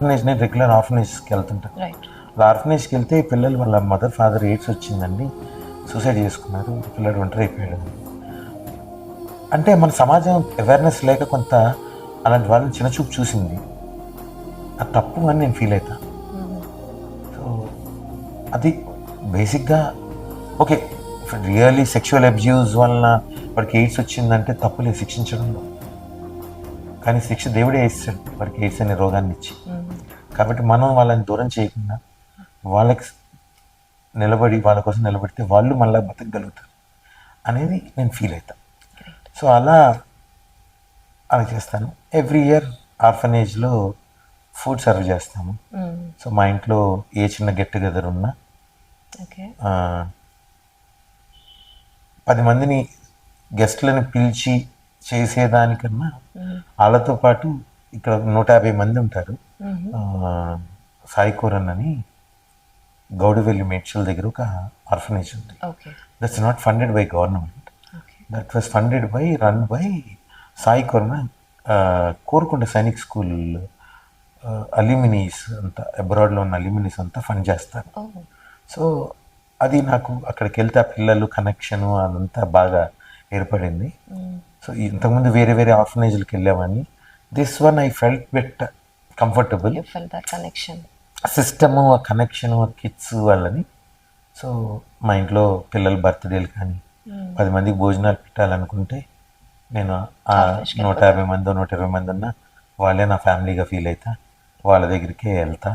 Orphanage, నేను regular ఆర్ఫనేజ్కి వెళ్తుంటాను. ఆర్ఫనేజ్కి వెళ్తే పిల్లలు వాళ్ళ మదర్ ఫాదర్ ఎయిడ్స్ వచ్చిందండి, సూసైడ్ చేసుకున్నారు, పిల్లడు ఒంటరి అయిపోయాడు. అంటే మన సమాజం అవేర్నెస్ లేక కొంత అలాంటి వాళ్ళని చిన్నచూపు చూసింది. అది తప్పు అని నేను ఫీల్ అవుతాను. సో అది బేసిక్గా ఓకే, రియల్లీ సెక్షువల్ అబ్యూస్ వలన వాడికి ఎయిడ్స్ వచ్చిందంటే తప్పులేదు శిక్షించడంలో, కానీ శిక్ష దేవుడే వేస్తాడు వాడికి ఎయిడ్స్ అనే రోగాన్ని ఇచ్చి. కాబట్టి మనం వాళ్ళని దూరం చేయకుండా వాళ్ళకి నిలబడి వాళ్ళ కోసం నిలబడితే వాళ్ళు మళ్ళీ బతకగలుగుతారు అనేది నేను ఫీల్ అవుతాను. సో అలా చేస్తాను. ఎవ్రీ ఇయర్ ఆర్ఫనేజ్లో ఫుడ్ సర్వ్ చేస్తాము. సో మా ఇంట్లో ఏ చిన్న గెట్ టుగెదర్ ఉన్నా 10 మందిని గెస్ట్లను పిలిచి చేసేదానికన్నా వాళ్ళతో పాటు ఇక్కడ 150 మంది ఉంటారు. సాయికోరన్ అని గౌడవెల్లి మేడ్చల్ దగ్గర ఒక ఆర్ఫనేజ్ ఉంది. That's not funded by government, that was funded by run by Saikoran, Korukonda Sainik school alumnis అంతా, అబ్రాడ్లో ఉన్న అల్యూమినీస్ అంతా ఫండ్ చేస్తారు. సో అది నాకు అక్కడికి వెళ్తే ఆ పిల్లలు కనెక్షను అదంతా బాగా ఏర్పడింది. సో ఇంతకుముందు వేరే వేరే ఆర్ఫనేజ్లకు వెళ్ళామని, this one I felt bit comfortable, system, ఆ కనెక్షను, ఆ కిడ్స్ వాళ్ళని. సో మా ఇంట్లో పిల్లల బర్త్డేలు కానీ 10 మందికి భోజనాలు పెట్టాలనుకుంటే నేను 150 మంది 120 మంది ఉన్నా వాళ్ళే నా ఫ్యామిలీగా ఫీల్ అవుతా, వాళ్ళ దగ్గరికే వెళ్తా.